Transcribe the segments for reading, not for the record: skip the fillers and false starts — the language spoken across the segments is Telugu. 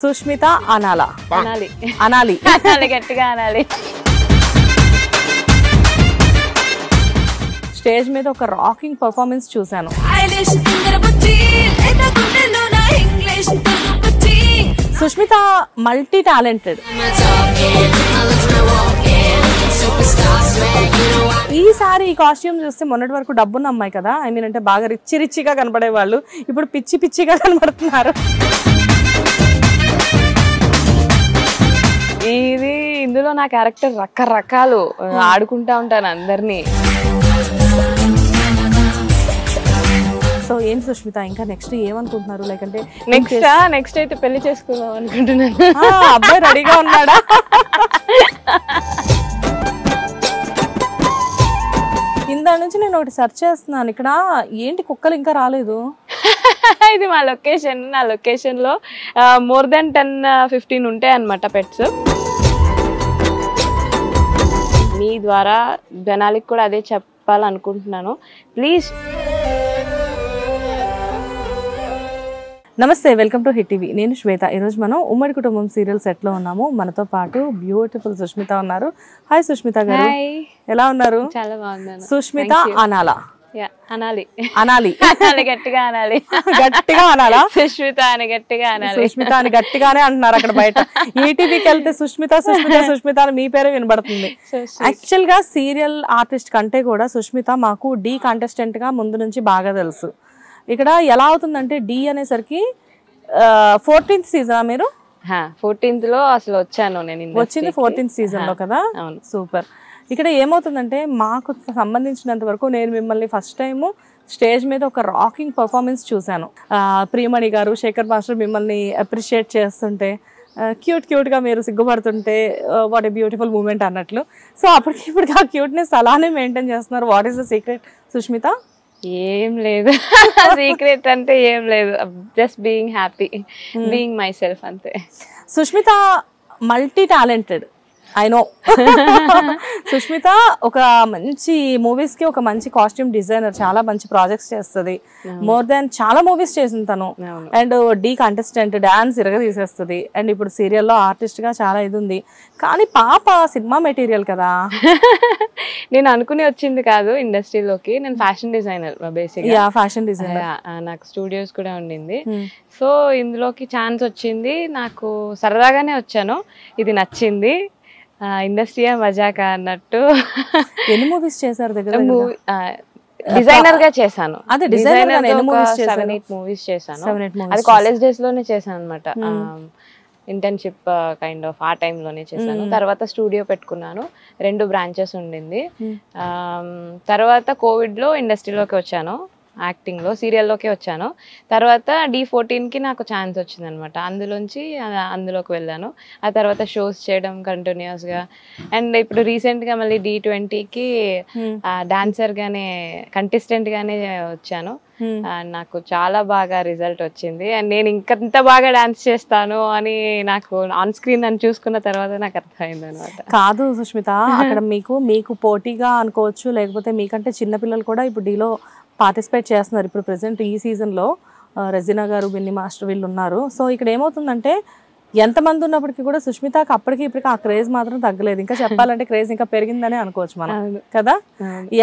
సుష్మిత అనాలా అనాలి అనాలి అనాలి గట్టిగా అనాలి. స్టేజ్ మీద ఒక రాకింగ్ పర్ఫార్మెన్స్ చూశాను. Sushmita multi talented. ఈసారి ఈ కాస్ట్యూమ్ చూస్తే మొన్నటి వరకు డబ్బున్న అమ్మాయి కదా, ఐ మీన్ అంటే బాగా రిచ్చిగా కనబడే వాళ్ళు ఇప్పుడు పిచ్చిగా కనబడుతున్నారు. ఇది ఇందులో నా క్యారెక్టర్ రకరకాలు ఆడుకుంటా ఉంటాను అందరినీ. సో ఏం సుష్మిత ఇంకా నెక్స్ట్ ఏమనుకుంటున్నారు? లైక్ అంటే నెక్స్ట్ అయితే పెళ్లి చేసుకుందాం అనుకుంటున్నాను. అబ్బాయి రెడీగా ఉన్నాడా? ఇందా నుంచి నేను ఒకటి సెర్చ్ చేస్తున్నాను, ఇక్కడ ఏంటి కుక్కలు ఇంకా రాలేదు. ఇది మా లొకేషన్. నా లొకేషన్ లో మోర్ దెన్ 10-15 ఉంటాయి అన్నమాట పెట్స్. మీ ద్వారా జనాలకి కూడా అదే చెప్పాలనుకుంటున్నాను. ప్లీజ్. నమస్తే, వెల్కమ్ టు హిట్ టీవీ. నేను శ్వేత. ఈరోజు మనం ఉమ్మడి కుటుంబం సీరియల్ సెట్ లో ఉన్నాము. మనతో పాటు బ్యూటిఫుల్ సుష్మిత ఉన్నారు. హాయ్ సుష్మిత గారు, ఎలా ఉన్నారు? చాలా బాగున్నాను. సుష్మిత అనాలా అనాలి అనాలి అనాలి గట్టిగా అనాలి. గట్టిగా అనాలా? సుష్మిత అని గట్టిగా అనాలి. సుష్మిత అని గట్టిగానే అంటున్నారు అక్కడ బయట. ఈటీవీకి వెళ్తే సుష్మిత అని మీ పేరే వినబడుతుంది. యాక్చువల్ గా సీరియల్ ఆర్టిస్ట్ కంటే కూడా సుష్మిత మాకు డి కంటెస్టెంట్ గా ముందు నుంచి బాగా తెలుసు. ఇక్కడ ఎలా అవుతుందంటే డి అనేసరికి 14th సీజన్ మీరు 14th లో అసలు వచ్చాను నేను. వచ్చింది 14th సీజన్ లో కదా. సూపర్. ఇక్కడ ఏమవుతుందంటే మాకు సంబంధించినంత వరకు నేను మిమ్మల్ని ఫస్ట్ టైం స్టేజ్ మీద ఒక రాకింగ్ పర్ఫార్మెన్స్ చూశాను. ప్రియమణి గారు, శేఖర్ మాస్టర్ మిమ్మల్ని అప్రిషియేట్ చేస్తుంటే, క్యూట్ గా మీరు సిగ్గుపడుతుంటే వాట్ ఏ బ్యూటిఫుల్ మూమెంట్ అన్నట్లు. సో అప్పటికి ఆ క్యూట్నెస్ అలానే మెయింటైన్ చేస్తున్నారు. What is the secret Sushmita? ఏం లేదు, సీక్రెట్ అంటే ఏం లేదు. Just being happy, being myself అంతే. Sushmita multitalented, I know. Sushmita ఒక మంచి మూవీస్ కి ఒక మంచి కాస్ట్యూమ్ డిజైనర్, చాలా మంచి ప్రాజెక్ట్స్ చేస్తుంది. మోర్ దాన్ చాలా మూవీస్ చేసింది తను. అండ్ డి కంటెస్టెంట్, డాన్స్ ఇరగ తీసేస్తుంది. అండ్ ఇప్పుడు సీరియల్లో ఆర్టిస్ట్ గా చాలా ఇది ఉంది. కానీ పాప సినిమా మెటీరియల్ కదా. నేను అనుకుని వచ్చింది కాదు ఇండస్ట్రీలోకి. నేను fashion designer basic. Fashion designer. నాకు స్టూడియోస్ కూడా ఉండింది. సో ఇందులోకి ఛాన్స్ వచ్చింది. నాకు సరదాగానే వచ్చాను, ఇది నచ్చింది. ఇండస్ట్రీయా మజాకా అన్నట్టు. ఎన్ని మూవీస్ చేశారు దగ్గర? డిజైనర్ గా చేశాను. అదే డిజైనర్ 7-8 మూవీస్ చేశాను. అది కాలేజ్ డేస్ లోనే చేశాను అనమాట. ఇంటర్న్షిప్ కైండ్ ఆఫ్ ఆ టైంలోనే చేశాను. తర్వాత స్టూడియో పెట్టుకున్నాను. 2 బ్రాంచెస్ ఉండింది. తర్వాత కోవిడ్ లో ఇండస్ట్రీలోకి వచ్చాను, యాక్టింగ్ లో సీరియల్లోకి వచ్చాను. తర్వాత D14కి నాకు ఛాన్స్ వచ్చింది అనమాట. అందులోకి వెళ్ళాను. ఆ తర్వాత షోస్ చేయడం కంటిన్యూస్ గా. అండ్ ఇప్పుడు రీసెంట్ గా మళ్ళీ D20కి డాన్సర్ గానే, కంటెస్టెంట్ గానే వచ్చాను. నాకు చాలా బాగా రిజల్ట్ వచ్చింది. అండ్ నేను ఇంత బాగా డాన్స్ చేస్తాను అని నాకు ఆన్ స్క్రీన్ అని చూసుకున్న తర్వాత నాకు అర్థమైంది అనమాట. కాదు సుష్మిత, అక్కడ మీకు పోటీగా అనుకోవచ్చు, లేకపోతే మీకంటే చిన్నపిల్లలు కూడా ఇప్పుడు డీలో పార్టిసిపేట్ చేస్తున్నారు. ఇప్పుడు ప్రెసెంట్ ఈ సీజన్లో రెజినా గారు, బిన్ని మాస్టర్ వీళ్ళు ఉన్నారు. సో ఇక్కడ ఏమవుతుందంటే ఎంతమంది ఉన్నప్పటికీ కూడా సుష్మితకి అప్పటికి ఇప్పటికి ఆ క్రేజ్ మాత్రం తగ్గలేదు. ఇంకా చెప్పాలంటే క్రేజ్ ఇంకా పెరిగిందనే అనుకోవచ్చు మనం కదా.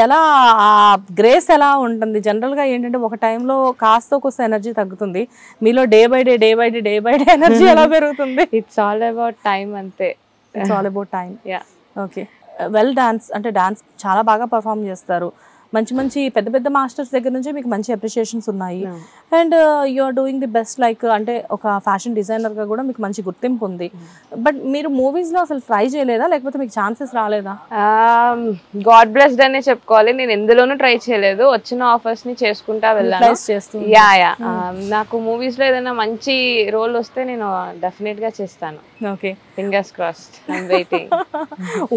ఎలా ఆ గ్రేస్ ఎలా ఉంటుంది? జనరల్ గా ఏంటంటే ఒక టైంలో కాస్త కోస్త ఎనర్జీ తగ్గుతుంది, మీలో డే బై డే ఎనర్జీ ఎలా పెరుగుతుంది? ఇట్స్ ఆల్ అబౌట్ టైం అంతే. It's all about time. Okay. Well dance అంటే డాన్స్ చాలా బాగా పర్ఫామ్ చేస్తారు. మంచి పెద్ద మాస్టర్స్ దగ్గర నుంచి మీకు మంచి అప్రిషియేషన్స్ ఉన్నాయి. And you are doing the best. Like అంటే ఒక ఫ్యాషన్ డిజైనర్ గా కూడా మీకు మంచి గుర్తింపు ఉంది. బట్ మీరు మూవీస్ లో అసలు ట్రై చేయలేదా, లేకపోతే మీకు ఛాన్సెస్ రాలేదా? గాడ్ బ్లెస్డ్ అనే చెప్పుకోవాలి. నేను ఎందులోనూ ట్రై చేయలేదు. వచ్చిన ఆఫర్స్ ని చేసుకుంటా వెళ్ళాను. నాకు మూవీస్ లో ఏదైనా మంచి రోల్ వస్తే నేను డెఫినెట్ గా చేస్తాను. Okay, fingers crossed. I'm waiting.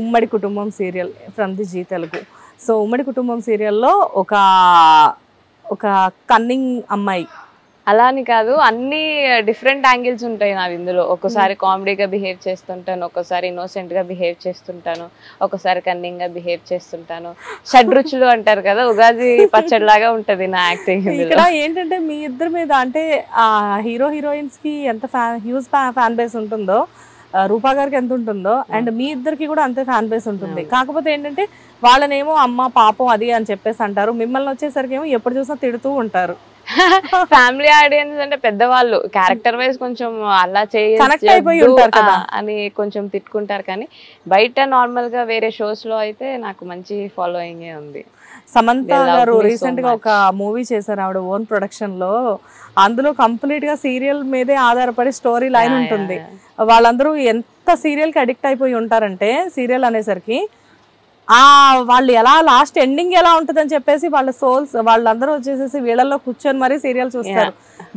Ummadi Kutumbam serial from the Zee Telugu. So Ummadi Kutumbam సీరియల్లో ఒక కన్నింగ్ అమ్మాయి అలా అని కాదు, అన్ని డిఫరెంట్ యాంగిల్స్ ఉంటాయి నావి ఇందులో. ఒక్కోసారి కామెడీగా బిహేవ్ చేస్తుంటాను, ఒక్కోసారి ఇన్నోసెంట్ గా బిహేవ్ చేస్తుంటాను, ఒక్కోసారి కన్నింగ్ గా బిహేవ్ చేస్తుంటాను. షడ్రుచులు అంటారు కదా, ఉగాది పచ్చడిలాగా ఉంటది నా యాక్టింగ్. ఇక్కడ ఏంటంటే మీ ఇద్దరి మీద అంటే ఆ హీరో హీరోయిన్స్ కి ఎంత హ్యూజ్ ఫ్యాన్ బేస్ ఉంటుందో, రూపా గారికి ఎంత ఉంటుందో, అండ్ మీ ఇద్దరికి కూడా అంతే ఫ్యాన్ బేస్ ఉంటుంది. కాకపోతే ఏంటంటే వాళ్ళనేమో అమ్మ పాపం అది అని చెప్పేసి అంటారు, మిమ్మల్ని వచ్చేసరికి ఏమో ఎప్పుడు చూసినా తిడుతూ ఉంటారు. ఫ్యామిలీ ఆడియన్స్ అంటే పెద్దవాళ్ళు క్యారెక్టర్ వైజ్ కొంచెం అలా కనెక్ట్ అయిపోయి ఉంటారు కదా అని కొంచెం తిట్టుకుంటారు. కానీ బయట నార్మల్ గా వేరే షోస్ లో అయితే నాకు మంచి ఫాలోయింగ్ ఉంది. సమంత గారు రీసెంట్ గా ఒక మూవీ చేశారు ఆవిడ ఓన్ ప్రొడక్షన్ లో. అందులో కంప్లీట్ గా సీరియల్ మీదే ఆధారపడి స్టోరీ లైన్ ఉంటుంది. వాళ్ళందరూ ఎంత సీరియల్ కి అడిక్ట్ అయిపోయి ఉంటారంటే సీరియల్ అనేసరికి వాళ్ళు ఎలా లాస్ట్ ఎండింగ్ ఎలా ఉంటుందని చెప్పేసి వాళ్ళ సోల్స్ వాళ్ళందరూ వచ్చేసేసి వీళ్ళల్లో కూర్చొని మరీ సీరియల్ చూస్తారు.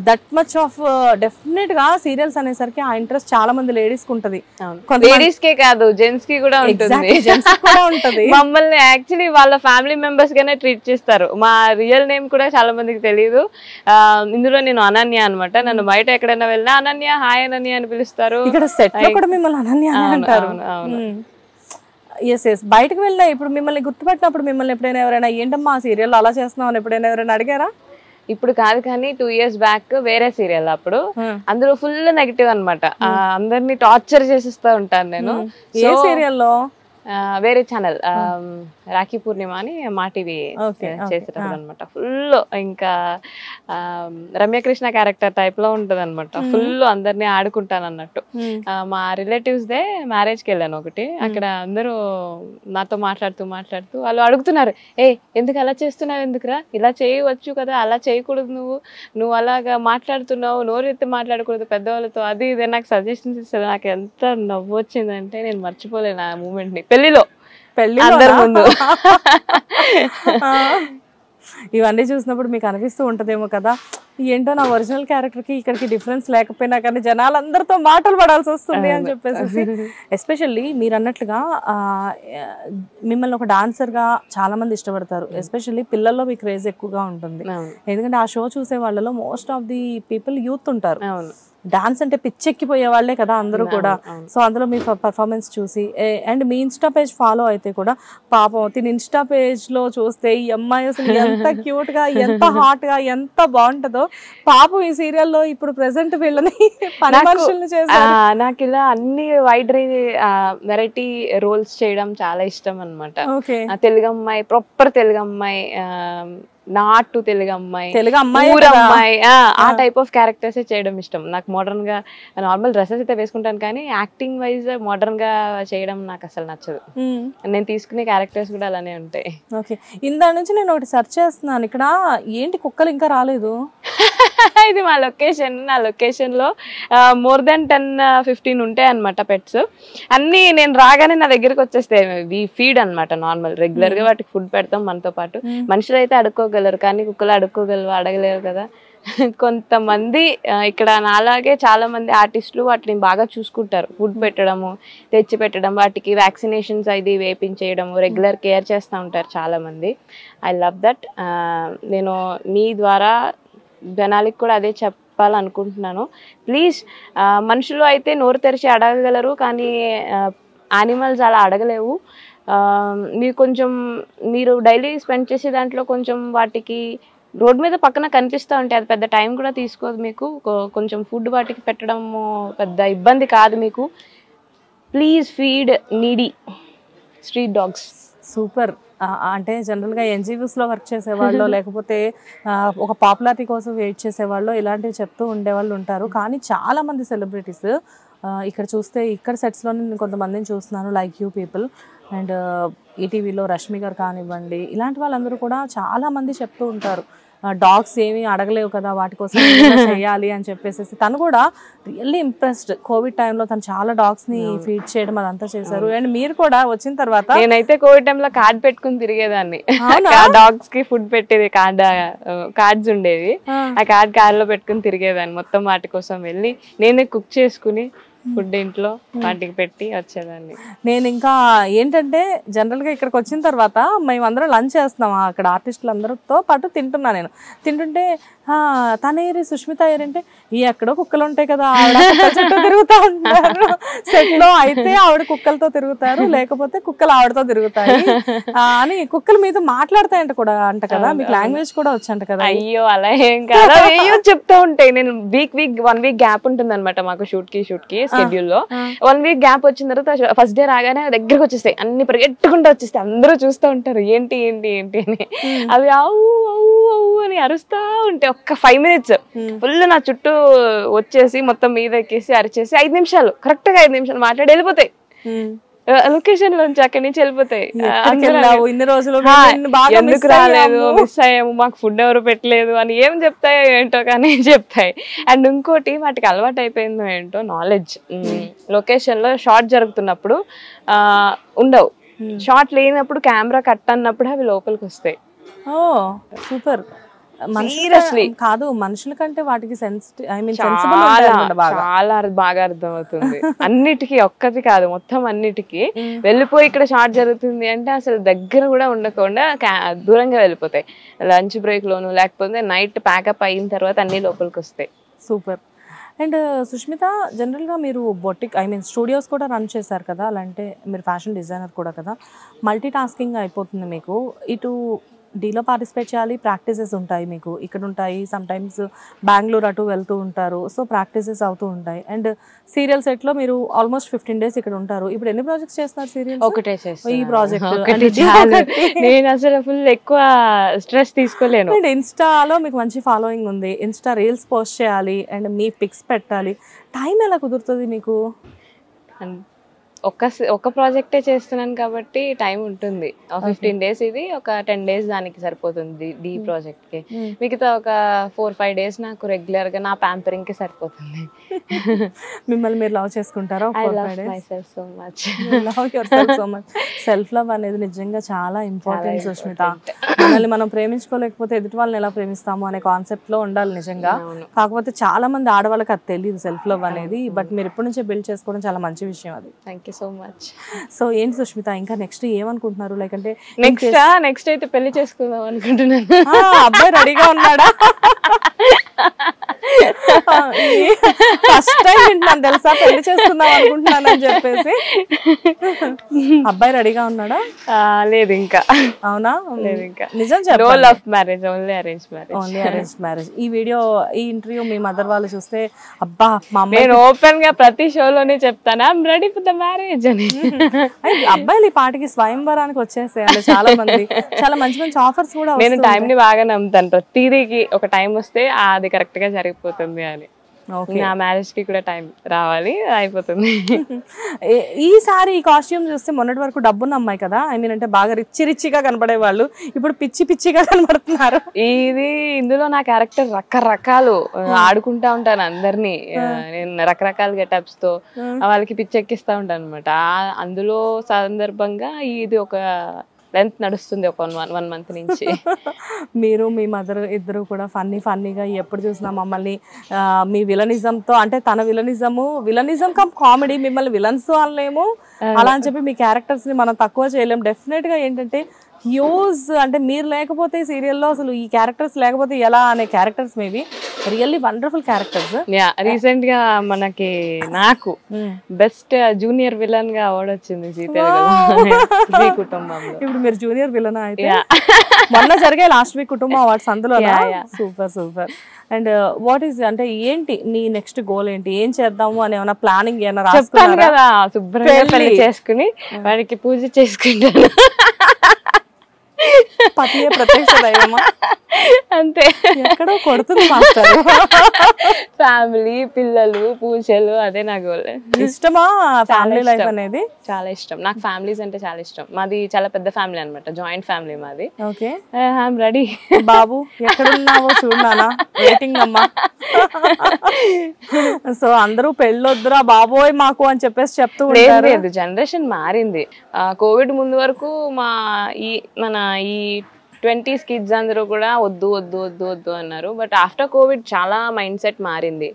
దట్ మచ్ ఆఫ్ డెఫినెట్ గా సీరియల్స్ అనేసరికి ఆ ఇంట్రెస్ట్ చాలా మంది లేడీస్ కి ఉంటది. లేడీస్ కే కాదు, జెంట్స్ కి కూడా ఉంటుంది. మమ్మల్ని యాక్చువల్లీ వాళ్ళ ఫ్యామిలీ మెంబర్స్ గానే ట్రీట్ చేస్తారు. మా రియల్ నేమ్ కూడా చాలా మందికి తెలియదు. ఇందులో నేను అనన్య అనమాట. నన్ను బయట ఎక్కడైనా వెళ్ళినా అనన్య, హాయ్ అనన్య అని పిలుస్తారు. ఇక్కడ సెట్ లో కూడా మిమ్మల్ని అనన్య అంటారు. ఎస్ ఎస్ బయటకు వెళ్ళినా ఇప్పుడు మిమ్మల్ని గుర్తుపెట్టినప్పుడు మిమ్మల్ని ఎప్పుడైనా ఎవరైనా ఏంటమ్మా సీరియల్ అలా చేస్తున్నావు అని ఎప్పుడైనా ఎవరైనా అడిగారా? ఇప్పుడు కాదు కానీ 2 years బ్యాక్ వేరే సీరియల్, అప్పుడు అందులో ఫుల్ నెగిటివ్ అనమాట. అందరినీ టార్చర్ చేసిస్తూ ఉంటాను నేను. ఏ సీరియల్లో? వేరే ఛానల్ రాఖీ పూర్ణిమ అని మా టీవీ చేసేటప్పుడు అనమాట. ఫుల్ ఇంకా రమ్యకృష్ణ క్యారెక్టర్ టైప్ లో ఉంటది అనమాట. ఫుల్ అందరినీ ఆడుకుంటాను అన్నట్టు. మా రిలేటివ్స్ దే మ్యారేజ్కి వెళ్ళాను ఒకటి. అక్కడ అందరూ నాతో మాట్లాడుతూ వాళ్ళు అడుగుతున్నారు, ఎందుకు అలా చేస్తున్నావు, ఎందుకురా ఇలా చేయవచ్చు కదా, అలా చేయకూడదు, నువ్వు అలాగా మాట్లాడుతున్నావు, నోరెత్తి మాట్లాడకూడదు పెద్దవాళ్ళతో, అది ఇదే నాకు సజెషన్స్ ఇస్తారు. నాకు ఎంత నవ్వు వచ్చిందంటే నేను మర్చిపోలేను ఆ మూమెంట్ ని. పెళ్లి అందరి ముందు ఇవన్నీ చూసినప్పుడు మీకు అనిపిస్తూ ఉంటదేమో కదా, ఏంటో నా ఒరిజినల్ క్యారెక్టర్ కి ఇక్కడికి డిఫరెన్స్ లేకపోయినా కానీ జనాలందరితో మాటలు పడాల్సి వస్తుంది అని చెప్పేసి. ఎస్పెషల్లీ మీరు అన్నట్లుగా మిమ్మల్ని ఒక డాన్సర్ గా చాలా మంది ఇష్టపడతారు. ఎస్పెషల్లీ పిల్లల్లో మీ క్రేజ్ ఎక్కువగా ఉంటుంది. ఎందుకంటే ఆ షో చూసే వాళ్ళలో most of the people youth ఉంటారు. డాన్స్ అంటే పిచ్చెక్కిపోయే వాళ్ళే కదా అందరూ కూడా. సో అందులో మీ పర్ఫార్మెన్స్ చూసి and me Insta page follow అయితే కూడా పాపం తిని ఇన్స్టా పేజ్ లో చూస్తే ఈ అమ్మాయి అసలు ఎంత క్యూట్ గా, ఎంత హాట్ గా, ఎంత బాగుంటుందో. పాపం ఈ సీరియల్లో ఇప్పుడు ప్రెసెంట్ వీళ్ళని పనిమనుషుల్ని చేశారు. నాకు ఇలా అన్ని వైడ్ వెరైటీ రోల్స్ చేయడం చాలా ఇష్టం అనమాట. తెలుగు అమ్మాయి, ప్రాపర్ తెలుగు అమ్మాయి, నాటు తెలుగు అమ్మాయి, ఊరమ్మాయి, ఆ టైప్ ఆఫ్ క్యారెక్టర్స్ చేయడం ఇష్టం నాకు. మోడర్న్ గా నార్మల్ డ్రెస్సెస్ అయితే వేసుకుంటాను కానీ యాక్టింగ్ వైజ్ మోడర్న్ గా చేయడం నాకు అసలు నచ్చదు. నేను తీసుకునే క్యారెక్టర్స్ కూడా అలానే ఉంటాయి. ఓకే, ఇందా నుంచి నేను ఒకటి సెర్చ్ చేస్తున్నాను. ఇక్కడ ఏంటి కుక్కలు ఇంకా రాలేదు? ఇది మా లొకేషన్. నా లొకేషన్ లో మోర్ దెన్ 10-15 ఉంటాయి అనమాట పెట్స్. అన్ని నేను రాగానే నా దగ్గరకు వచ్చేస్తాయి. ఫీడ్ అనమాట నార్మల్ రెగ్యులర్ గా వాటికి ఫుడ్ పెడతాం మనతో పాటు. మనుషులు అయితే అడుక్కోగలరు కానీ కుక్కలు అడుక్కోగలరు, అడగలేరు కదా. కొంతమంది ఇక్కడ నాలాగే చాలా మంది ఆర్టిస్టులు వాటిని బాగా చూసుకుంటారు. ఫుడ్ పెట్టడము, తెచ్చి పెట్టడం, వాటికి వ్యాక్సినేషన్స్ అది వేపించేయడము, రెగ్యులర్ కేర్ చేస్తూ ఉంటారు చాలా మంది. I love that. నేను మీ ద్వారా జనాలకి కూడా అదే చెప్పాలనుకుంటున్నాను. ప్లీజ్, మనుషులు అయితే నోరు తెరిచి అడగగలరు కానీ యానిమల్స్ అలా అడగలేవు. మీరు డైలీ స్పెండ్ చేసే దాంట్లో కొంచెం వాటికి రోడ్ మీద పక్కన కనిపిస్తూ ఉంటాయి, అది పెద్ద టైం కూడా తీసుకోదు మీకు. కొంచెం ఫుడ్ వాటికి పెట్టడం పెద్ద ఇబ్బంది కాదు మీకు. Please feed needy street dogs. Super. అంటే జనరల్గా ఎన్జిఓస్లో వర్క్ చేసేవాళ్ళు లేకపోతే ఒక పాపులారిటీ కోసం వెయిట్ చేసేవాళ్ళు ఇలాంటివి చెప్తూ ఉండేవాళ్ళు ఉంటారు. కానీ చాలామంది సెలబ్రిటీస్ ఇక్కడ చూస్తే ఇక్కడ సెట్స్లో నేను కొంతమందిని చూస్తున్నాను, లైక్ యూ పీపుల్. అండ్ ఈటీవీలో రష్మి గారు కానివ్వండి, ఇలాంటి వాళ్ళందరూ కూడా చాలామంది చెప్తూ ఉంటారు డాగ్స్ ఏమీ అడగలేవు కదా, వాటి కోసం చేయాలి అని చెప్పేసి. తను కూడా రియల్లీ ఇంప్రెస్డ్. కోవిడ్ టైంలో తను చాలా డాగ్స్ ని ఫీడ్ చేయడం అదంతా చేశారు. అండ్ మీరు కూడా వచ్చిన తర్వాత, నేనైతే కోవిడ్ టైంలో కార్డ్ పెట్టుకుని తిరిగేదాన్ని. డాగ్స్ కి ఫుడ్ పెట్టేది కార్డ్స్ ఉండేవి. ఆ కార్డ్ లో పెట్టుకుని తిరిగేదాన్ని. మొత్తం వాటి కోసం వెళ్ళి నేనే కుక్ చేసుకుని ఫుడ్ ఇంట్లో వాటికి పెట్టి వచ్చేదాన్ని. నేను ఇంకా ఏంటంటే జనరల్గా ఇక్కడికి వచ్చిన తర్వాత మేమందరం లంచ్ చేస్తున్నాం అక్కడ ఆర్టిస్టులు అందరితో పాటు తింటున్నా. నేను తింటుంటే తనేరి సుష్మిత ఏరంటే ఎక్కడో కుక్కలు ఉంటాయి కదా, ఆవిడ కుక్కల చుట్టూ తిరుగుతూ ఉంటారు సెట్ లో, అయితే ఆవిడ కుక్కలతో తిరుగుతారు, లేకపోతే కుక్కలు ఆవిడతో తిరుగుతాయి అని కుక్కల మీద మాట్లాడతాయంట కూడా అంట కదా. మీకు లాంగ్వేజ్ కూడా వచ్చంట కదా? అయ్యో అలా ఏం కాదు, అయ్యో చెప్తూ ఉంటాయి. నేను వన్ వీక్ గ్యాప్ ఉంటుంది అనమాట మాకు షూట్ కి షెడ్యూల్ లో. 1 వీక్ గ్యాప్ వచ్చిన తర్వాత ఫస్ట్ డే రాగానే దగ్గరకు వచ్చేస్తాయి, అన్ని పరిగెట్టుకుంటూ వచ్చేస్తాయి. అందరూ చూస్తూ ఉంటారు ఏంటి ఏంటి ఏంటి అని. అవి అవు అవు అవు అని అరుస్తా ఉంటే ఒక్క 5 minutes ఫుల్ నా చుట్టూ వచ్చేసి మొత్తం మీద ఎక్కేసి అరిచేసి 5 నిమిషాలు కరెక్ట్ గా 5 నిమిషాలు మాట్లాడి వెళ్ళిపోతాయి. లొకేషన్ నుంచి అక్కడి నుంచి వెళ్ళిపోతాయి. ఎందుకు రాలేదు, మిస్ అయ్యాము, మాకు ఫుడ్ ఎవరు పెట్టలేదు అని ఏం చెప్తాయో ఏంటో కానీ చెప్తాయి. అండ్ ఇంకోటి వాటికి అలవాటు అయిపోయిందో ఏంటో నాలెడ్జ్. లొకేషన్ లో షార్ట్ జరుగుతున్నప్పుడు ఉండవు, షార్ట్ లేనప్పుడు కెమెరా కట్ అన్నప్పుడు అవి లోపలికి వస్తాయి. ఓ సూపర్. కాదు మనుషుల కంటే వాటికి చాలా బాగా అర్థమవుతుంది అన్నిటికీ. ఒక్కటి కాదు మొత్తం అన్నిటికీ. వెళ్ళిపోయి ఇక్కడ షార్ట్ జరుగుతుంది అంటే అసలు దగ్గర కూడా ఉండకుండా దూరంగా వెళ్ళిపోతాయి. లంచ్ బ్రేక్ లోను లేకపోతే నైట్ ప్యాకప్ అయిన తర్వాత అన్ని లోపలికి వస్తాయి. సూపర్. అండ్ సుష్మిత, జనరల్గా మీరు బొటిక్ స్టూడియోస్ కూడా రన్ చేశారు కదా, అలాంటి మీరు ఫ్యాషన్ డిజైనర్ కూడా కదా, మల్టీ టాస్కింగ్ అయిపోతుంది మీకు. ఇటు డీలో పార్టిసిపేట్ చేయాలి, ప్రాక్టీసెస్ ఉంటాయి మీకు ఇక్కడ ఉంటాయి, సమ్ టైమ్స్ బెంగళూరు అటు వెళ్తూ ఉంటారు, సో ప్రాక్టీసెస్ అవుతూ ఉంటాయి. అండ్ సీరియల్ సెట్ లో మీరు ఆల్మోస్ట్ 15 days ఇక్కడ ఉంటారు. ఇప్పుడు ఎన్ని ప్రాజెక్ట్స్ చేస్తున్నారు సీరియల్? ఒకటే చేస్తాను ఈ ప్రాజెక్ట్. నేను అసలు ఫుల్ ఎక్కువ స్ట్రెస్ తీసుకోలేను. అండ్ ఇన్స్టాలో మీకు మంచి ఫాలోయింగ్ ఉంది, ఇన్స్టా రీల్స్ పోస్ట్ చేయాలి అండ్ మీ పిక్స్ పెట్టాలి, టైం ఎలా కుదురుతుంది మీకు? ఒక ప్రాజెక్టే చేస్తున్నాను కాబట్టి టైం ఉంటుంది. 15 days ఇది, ఒక 10 days దానికి సరిపోతుంది డీ ప్రాజెక్ట్ కి. మిగతా ఒక 4-5 days నాకు రెగ్యులర్ గా నా ప్యాంపరింగ్ కి సరిపోతుంది. మిమ్మల్ని మీరు లవ్ చేసుకుంటారా? I love my self so much. Love your self so much. Self love అనేది నిజంగా చాలా ఇంపార్టెంట్ సుష్మిత. మనల్ని మనం ప్రేమించుకోలేకపోతే ఎదుటి వాళ్ళని ఎలా ప్రేమిస్తాము అనే కాన్సెప్ట్ లో ఉండాలి నిజంగా. కాకపోతే చాలా మంది ఆడవాళ్ళకి అది తెలియదు సెల్ఫ్ లవ్ అనేది, బట్ మీరు ఇప్పటి నుంచే బిల్డ్ చేసుకోవడం చాలా మంచి విషయం అది. Thank you so much. So ఏంటి సుష్మిత ఇంకా నెక్స్ట్ ఏమనుకుంటున్నారు? లైక్ అంటే నెక్స్ట్ అయితే పెళ్లి చేసుకుందాం అనుకుంటున్నాను. అబ్బాయి రెడీగా ఉన్నాడా? ఫస్ట్ టైం వింటున్నాను తెలుసా పెళ్లి చేసుకుందాం అనుకుంటున్నాను అని చెప్పేసి. అబ్బాయి రెడీగా ఉన్నాడా? లేదు ఇంకా. అవునా? లేదు ఇంకా. నిజం చెప్పండి. No love marriage, only arrange marriage. Only arrange marriage. ఈ ఇంటర్వ్యూ మీ మదర్ వాళ్ళు చూస్తే అబ్బా మా అమ్మాయి, నేను ఓపెన్ గా ప్రతి షోలోనే చెప్తాను I am ready for the marriage అని. అబ్బాయిలు ఈ పాటికి స్వయంవరానికి వచ్చేసేయాలి చాలా మంది, చాలా మంచి మంచి ఆఫర్స్ కూడా. నేను టైం ని బాగా నమ్ముతాను, ప్రతిదీకి ఒక టైం వస్తే అది కరెక్ట్ గా జరిగిపోతుంది అని. నా మ్యారేజ్ కి కూడా టైం రావాలి, అయిపోతుంది. ఈసారి ఈ కాస్ట్యూమ్ చూస్తే మొన్నటి వరకు డబ్బున్న అమ్మాయి కదా, అంటే బాగా రిచ్చిగా కనపడే వాళ్ళు ఇప్పుడు పిచ్చిగా కనపడుతున్నారు. ఇందులో నా క్యారెక్టర్ రకరకాలు ఆడుకుంటా ఉంటాను అందరినీ. నేను రకరకాల గెటప్స్ తో వాళ్ళకి పిచ్చెక్కిస్తా ఉంటాను అనమాట. అందులో సందర్భంగా ఇది ఒక లెంత్ నడుస్తుంది ఒక 1 month నుంచి. మీరు మీ మదర్ ఇద్దరు కూడా ఫన్నీగా ఎప్పుడు చూసినా మమ్మల్ని మీ విలనిజంతో, అంటే తన విలనిజం కమ్ కామెడీ, మిమ్మల్ని విలన్స్ అనలేము అలా అని చెప్పి మీ క్యారెక్టర్స్ ని మనం తక్కువ చేయలేము. డెఫినెట్ గా ఏంటంటే హ్యూజ్, అంటే మీరు లేకపోతే సీరియల్లో అసలు ఈ క్యారెక్టర్స్ లేకపోతే ఎలా అనే characters maybe really wonderful characters. Recent గా నాకు బెస్ట్ జూనియర్ విలన్ గా అవార్డు వచ్చింది జీ కుటుంబంలో. ఇప్పుడు మీరు జూనియర్ విలన్ అయితే మొన్న జరిగే లాస్ట్ వీక్ కుటుంబం అవార్డ్స్ అందులో. సూపర్. అండ్ వాట్ ఈస్, అంటే ఏంటి మీ నెక్స్ట్ గోల్ ఏంటి, ఏం చేద్దాము అని ఏమైనా ప్లానింగ్ ఏమైనా రాసుకున్నారా? కదా శుభ్రంగా పెళ్లి చేసుకుని వాడికి పూజ చేసుకుంటాను, పతియే ప్రత్యక్ష దైవమా అంతే. ఎక్కడో కొడుతుంది మాస్టర్. ఫ్యామిలీ, పిల్లలు, పూజలు, అదే నా గోల్. ఇష్టమా ఫ్యామిలీ లైఫ్ అనేది? చాలా ఇష్టం నాకు, ఫ్యామిలీస్ అంటే చాలా ఇష్టం. మాది చాలా పెద్ద ఫ్యామిలీ అనమాట, జాయింట్ ఫ్యామిలీ మాది. Okay, I'm ready. బాబు ఎక్కడున్నావో చూడనా, వెయిటింగ్ అమ్మా. సో అందరూ పెళ్ళొద్దురా బాబోయ్ మాకు అని చెప్పేసి చెప్తూ ఉంటారు. జనరేషన్ మారింది. కోవిడ్ ముందు వరకు మన ఈ 20s కిడ్స్ అందరూ కూడా వద్దు అన్నారు. బట్ ఆఫ్టర్ కోవిడ్ చాలా మైండ్ సెట్ మారింది.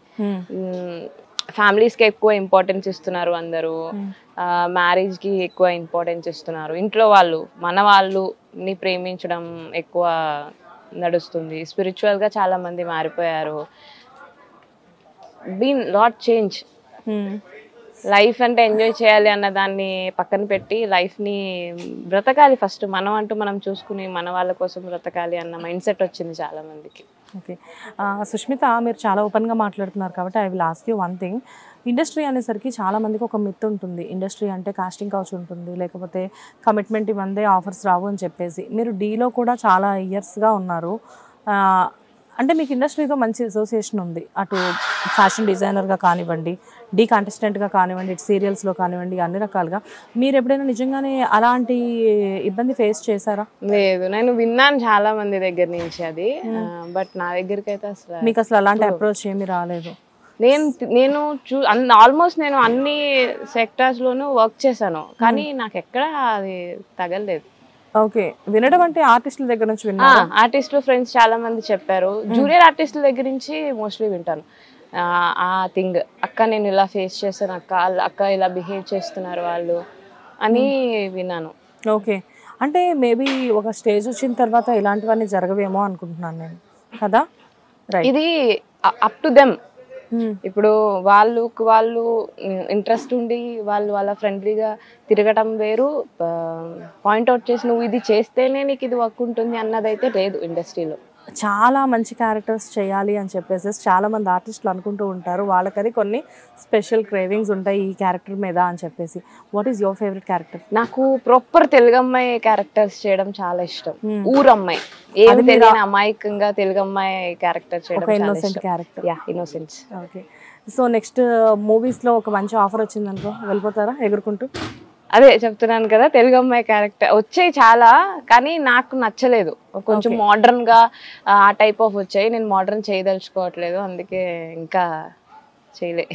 ఫ్యామిలీస్కి ఎక్కువ ఇంపార్టెన్స్ ఇస్తున్నారు అందరూ, మ్యారేజ్కి ఎక్కువ ఇంపార్టెన్స్ ఇస్తున్నారు. ఇంట్లో వాళ్ళు మన వాళ్ళని ప్రేమించడం ఎక్కువ నడుస్తుంది. స్పిరిచువల్గా చాలా మంది మారిపోయారు. Been lot change. లైఫ్ అంటే ఎంజాయ్ చేయాలి అన్న దాన్ని పక్కన పెట్టి లైఫ్ని బ్రతకాలి ఫస్ట్, మనం అంటూ మనం చూసుకుని మన వాళ్ళ కోసం బ్రతకాలి అన్న మైండ్ సెట్ వచ్చింది చాలా మందికి. ఓకే సుష్మిత, మీరు చాలా ఓపెన్గా మాట్లాడుతున్నారు కాబట్టి I will ask you one thing. Industry అనేసరికి చాలా మందికి ఒక మిత్ ఉంటుంది, ఇండస్ట్రీ అంటే కాస్టింగ్ కౌచ్ ఉంటుంది, లేకపోతే కమిట్మెంట్ ఇవ్వందే ఆఫర్స్ రావు అని చెప్పేసి. మీరు డీలో కూడా చాలా ఇయర్స్గా ఉన్నారు, అంటే మీకు ఇండస్ట్రీతో మంచి అసోసియేషన్ ఉంది. అటు ఫ్యాషన్ డిజైనర్గా కానివ్వండి, డీ కంటెస్టెంట్గా కానివ్వండి, ఇటు సీరియల్స్లో కానివ్వండి, అన్ని రకాలుగా. మీరు ఎప్పుడైనా నిజంగానే అలాంటి ఇబ్బంది ఫేస్ చేశారా? లేదు, నేను విన్నాను చాలా మంది దగ్గర నుంచి అది, బట్ నా దగ్గరికి అయితే అసలు మీకు అసలు అలాంటి అప్రోచ్ ఏమీ రాలేదు? నేను ఆల్మోస్ట్ నేను అన్ని సెక్టార్స్లోనూ వర్క్ చేశాను, కానీ నాకు ఎక్కడ అది తగలేదు. ఓకే, వినడం అంటే ఆర్టిస్టుల దగ్గర నుంచి విన్నాను. ఆర్టిస్టులు ఫ్రెండ్స్ చాలా మంది చెప్పారు, జూనియర్ ఆర్టిస్టుల దగ్గర నుంచి మోస్ట్లీ వింటాను. ఆ థింగ్, అక్క నేను ఇలా ఫేస్ చేశాను, అక్క ఇలా బిహేవ్ చేస్తున్నారు వాళ్ళు అని విన్నాను. ఓకే, అంటే మేబీ ఒక స్టేజ్ వచ్చిన తర్వాత ఇలాంటివన్నీ జరగవేమో అనుకుంటున్నాను నేను కదా. ఇది అప్ టు దెమ్. ఇప్పుడు వాళ్ళు ఇంట్రెస్ట్ ఉండి వాళ్ళు వాళ్ళ ఫ్రెండ్లీగా తిరగటం వేరు, పాయింట్అవుట్ చేసి నువ్వు ఇది చేస్తేనే నీకు ఇది వర్క్ ఉంటుంది అన్నదైతే లేదు ఇండస్ట్రీలో. చాలా మంచి క్యారెక్టర్స్ చేయాలి అని చెప్పేసి చాలా మంది ఆర్టిస్టులు అనుకుంటూ ఉంటారు, వాళ్ళకది కొన్ని స్పెషల్ క్రేవింగ్స్ ఉంటాయి ఈ క్యారెక్టర్ మీద అని చెప్పేసి. What is your favourite character? నాకు ప్రాపర్ తెలుగు అమ్మాయి క్యారెక్టర్స్ చేయడం చాలా ఇష్టం. ఊరమ్మాయి, ఏమి తెలియని అమాయకంగా తెలుగు అమ్మాయి క్యారెక్టర్ చేయడం, innocent character. Yeah, innocence. Okay, so next మూవీస్లో ఒక మంచి ఆఫర్ వచ్చింది అనుకో, వెళ్ళిపోతారా ఎగురుకుంటూ? అదే చెప్తున్నాను కదా, తెలుగు అమ్మాయి క్యారెక్టర్ వచ్చాయి చాలా, కానీ నాకు నచ్చలేదు. కొంచెం మోడర్న్ గా ఆ టైప్ ఆఫ్ వచ్చాయి, నేను మోడర్న్ చేయదలుచుకోవట్లేదు, అందుకే ఇంకా చేయలే.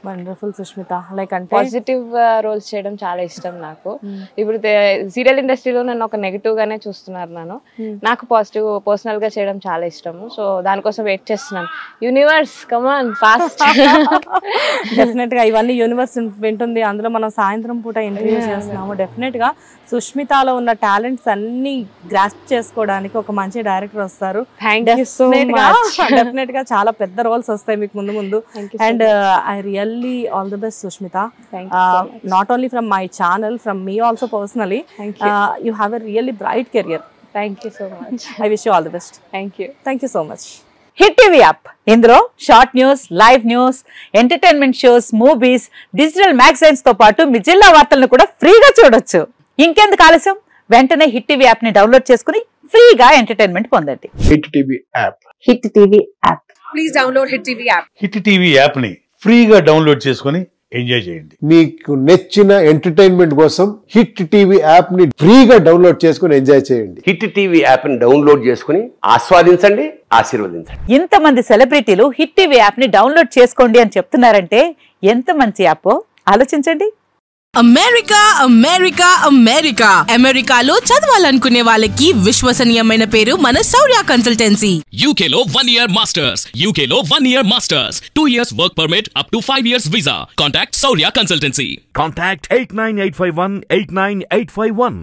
వండర్ఫుల్ సుష్మిత. లైక్ అంటే పాజిటివ్ రోల్స్ చేయడం చాలా ఇష్టం నాకు. ఇప్పుడు సీరియల్ ఇండస్ట్రీలో నన్ను ఒక నెగిటివ్ గానే చూస్తున్నారు, నాకు పాజిటివ్ పర్సనల్ గా చేయడం చాలా ఇష్టము. సో దానికోసం వెయిట్ చేస్తున్నాను. Universe come on fast. Definite గా ఇవన్నీ యూనివర్స్ వింటుంది. అందులో మనం సాయంత్రం పూట ఇంటర్వ్యూ చేస్తున్నాము. డెఫినెట్ గా సుష్మితలో ఉన్న టాలెంట్స్ అన్ని గ్రాస్ప్ చేసుకోవడానికి ఒక మంచి డైరెక్టర్ వస్తారు. డెఫినెట్ గా చాలా పెద్ద రోల్స్ వస్తాయి మీకు ముందు ముందు. And I really all the best Sushmita. Not only from my channel, from me also personally. You have a really bright career. Thank you so much. I wish you all the best. Thank you. Thank you so much. Hit TV app, ఇందులో short news, live news, entertainment shows, movies, digital magazines తో పాటు మీ జిల్లా వార్తలను కూడా ఫ్రీగా చూడొచ్చు. ఇంకెందుకు ఆలస్యం, వెంటనే హిట్ టీవీ యాప్ ని డౌన్లోడ్ చేసుకుని ఫ్రీగా ఎంటర్టైన్మెంట్ పొందండి. Hit TV app. Hit TV app. Please download hit TV app. Hit TV app ని ఫ్రీగా డౌన్లోడ్ చేసుకుని ఎంజాయ్ చేయండి. మీకు నచ్చిన ఎంటర్టైన్మెంట్ కోసం హిట్ టీవీ యాప్ ని ఫ్రీగా డౌన్లోడ్ చేసుకుని ఎంజాయ్ చేయండి. హిట్ టీవీ యాప్ ని డౌన్లోడ్ చేసుకుని ఆస్వాదించండి, ఆశీర్వదించండి. ఇంతమంది సెలబ్రిటీలు హిట్ టీవీ యాప్ ని డౌన్లోడ్ చేసుకోండి అని చెప్తున్నారంటే ఎంత మంచి యాప్ ఆలోచించండి. అమెరికా అమెరికా అమెరికా అమెరికాలో చదవాలనుకునే వాళ్ళకి విశ్వసనీయమైన పేరు మన శౌర్య కన్సల్టెన్సీ. UK లో 1 year masters, UK లో 1 year masters, 2 years work permit up to 5 years visa. Contact Saurya Consultancy. Contact 89851 89851.